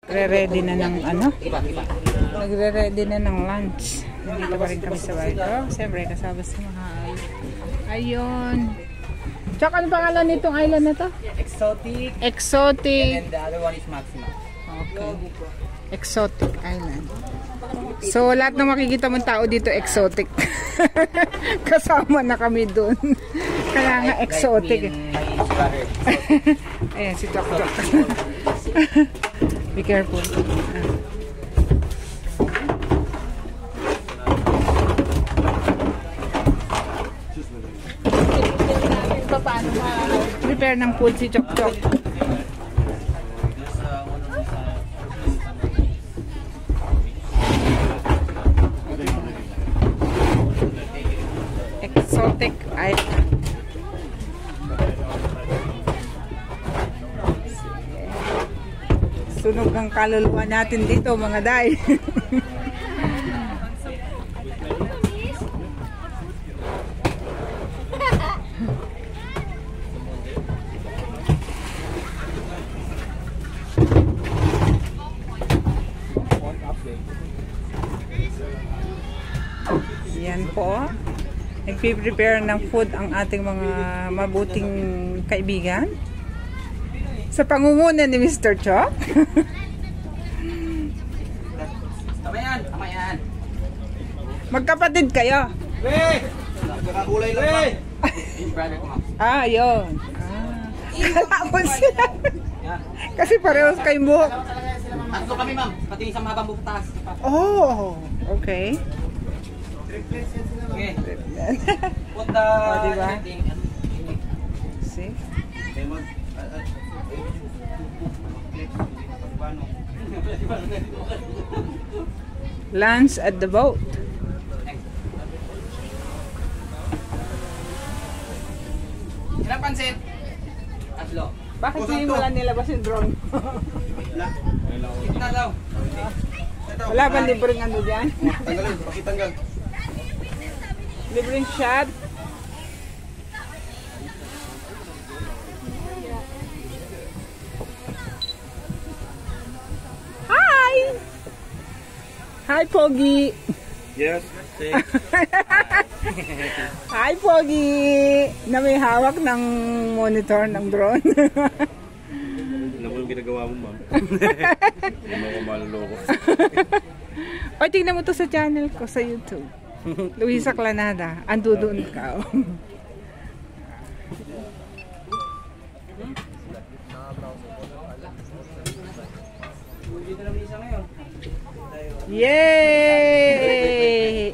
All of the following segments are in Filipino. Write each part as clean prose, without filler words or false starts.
Nagre-ready na ng ano? Nagre-ready na ng lunch. Nandito pa rin kami sa bahay ko. Siyempre, kasama si Mahal. Ayun. Tsaka ano pangalan nitong island na to? Exotic. Exotic. And the other one is Maxima. Okay. Exotic island. So, lahat ng makikita mong tao dito, exotic. Kasama na kami dun. Kaya nga, exotic. Ayan, si Tok Tok. Be careful. Paano prepare ng food si Tok Tok? Exotic island. Sunog ang kaluluwa natin dito mga day. Yan po. Nagpiprepare ng food ang ating mga mabuting kaibigan. Sa pangunguna ni Mr. Chok. Tama yan, tama yan. Magkapatid kayo. Hey! Nakakulay lang ba? Brother ko, ma'am. Ah, yun. Kalapon sila. Kasi parehos kayong buhok. Tatlo kami, ma'am. Pati isang mahabang butas. Oh, okay. Okay. Put the... Diba? See? Lunch at the boat. Ilang pansit? Tatlo. Bakit hindi mo lang nilabas yung drone? Gitna daw. Wala ba libreng ano dyan? Tanggalin, pakitanggal. Libreng shot? Hi! Hi, Pogi! Yes, Hi, Pogi! Na may hawak ng monitor ng drone. Alam mo yung ginagawa mo, ma'am. Hindi mo ako maluloko. O, tingnan mo to sa channel ko sa YouTube. Luisa Clanada. Ando doon ka. Yay!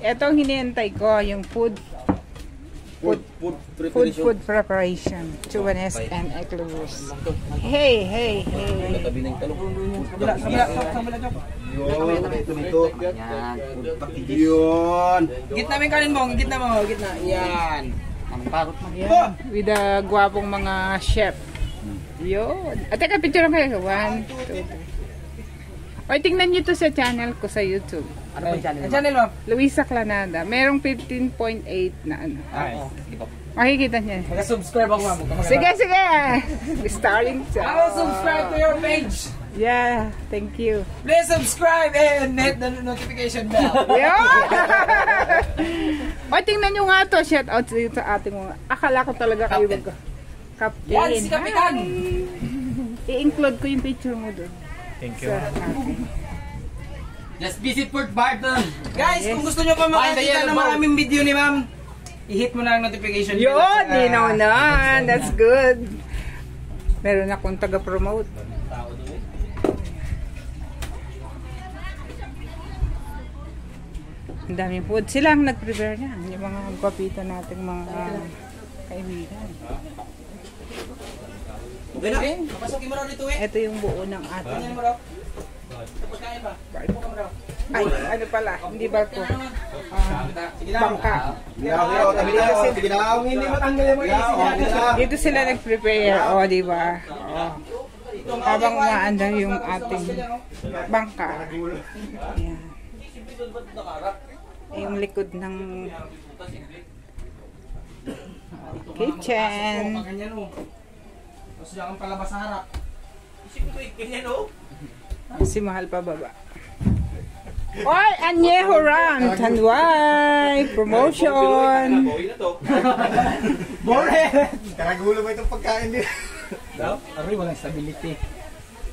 Ito ang hinihintay ko, yung food preparation. Chubanes and eklubus. Hey, hey, hey. Yun. Gitna mo yung kanin mo, gitna mo, gitna. Yan. Yan. With the gwapong mga chef. Yun. At teka, picture kayo. 1, 2, 3. O, tingnan nyo to sa channel ko sa YouTube. Ano ba yung channel? Channel mo? Luisa Clanada. Merong 15.8 na ano. Ay. Makikita niya. Mag-subscribe ako, ma'am. Sige, sige. Starting to. I will subscribe to your page. Yeah, thank you. Please subscribe and hit the notification bell. Yun! O, tingnan nyo nga to. Shout out sa ating mga. Akala ko talaga kayo mag... Captain. Yan, si Kapitan. I-include ko yung picture mo doon. Thank you. Just visit Port Barton. Guys, kung gusto nyo pa makakita ng maraming video ni ma'am, i-hit mo na ang notification bell. Yun! Dinaw na. That's good. Meron akong taga-promote. Ang daming food. Sila ang nag-prepare niya. Yung mga kapitan nating mga kaibigan. Okay, papasukin mo raw dito eh. Ito yung buo ng ating. Ganyan mo raw. Pagkain ba? Ay, ano pala? Hindi barko. Bangka. Hindi matanggal yung mga Dito sila nag-prepare. O, diba? Habang umaandar yung ating bangka. Ayan. Yung likod ng kitchen. Tapos diyan kang palabas sa harap. Isip ko ganyan o. Si Mahal pa baba. Oy, Añejo Run! Tanway! Promotion! Bawi na to. Bore! Karagulo ba itong pagkain din? Aroy, walang stability.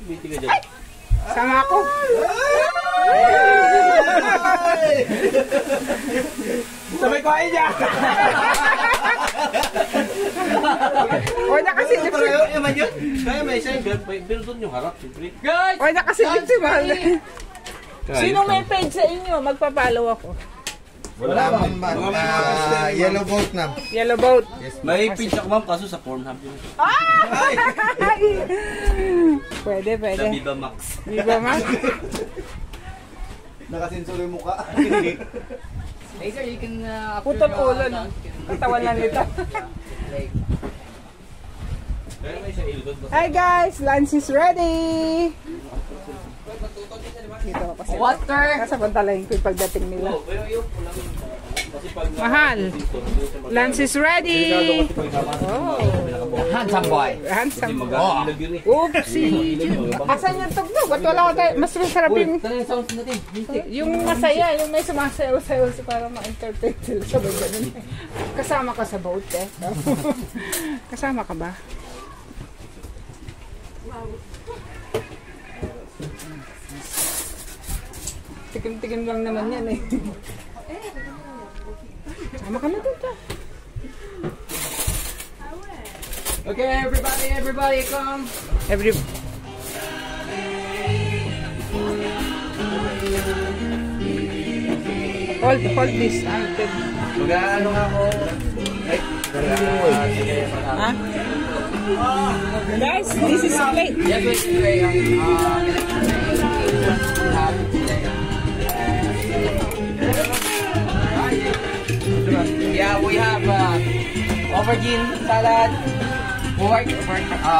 Biti ka dyan. Sama ako. Sabay ko ay niya! Oy, nakasilip si... Yaman yun. Kaya may isa yung binutod yung harap. Siyempre. Guys! Oy, nakasilip si Mahal. Sino may page sa inyo? Magpa-follow ako. Wala man man. Yellow boat na. Yellow Boat. May page ako ma'am kaso sa Pornhub yun. Pwede, Sa pwede. Viva Max. Viva Max. Nakasinsuro yung mukha. Hey sir, you can... Putol ulo, no? Katawan lang nito. Kaya may isa ilod. Hi guys! Lunch is ready! Dito ako kasi. Water! Kasabantalayin ko yung pagdating nila. Pero yun, kasi pag Mahal! Lunch is ready! Oh! Handsome boy! Handsome. mag-ilag yun eh. Oopsie! Asan yung tugtog? Ba't wala ko tayo? Mas masarap yung... Tanong yung sounds natin. Yung masaya, yung may sumasayaw-sayaw para ma-entertain sila. Sabay ganun. Kasama ka sa boat eh. Kasama ka ba? Tikim-tikim lang naman yan eh. Sama ka na dito. Okay, everybody come! Every... Hold this. Mag-ano nga ako. Ha? Guys, this is a plate. Yes, wait. Yeah, we have aubergine salad, pork,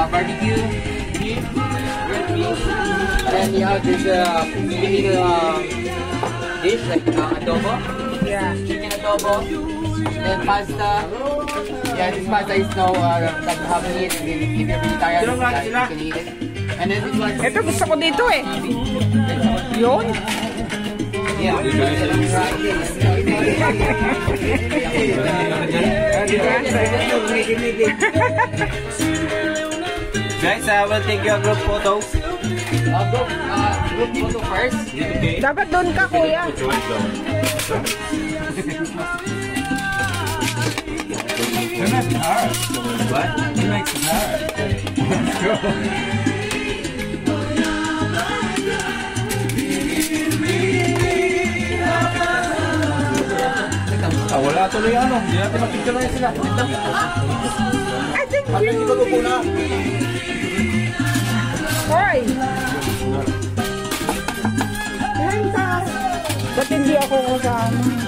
barbecue, beef, grilled beef, and you have this Filipino dish like adobo, Yeah. chicken adobo, then pasta. Yeah, this pasta is no doesn't have meat, and then if you're really tired, you can eat it. And then this one, Ito gusto ko dito eh. Yun. yeah. Guys, I will take your group photos. Group photo first. Dapat doon ka, kuya. What? He makes it hard. Wala tuloy ano. Hindi natin makikita na sila. I think you. Hoy! Ba't hindi ako kasama?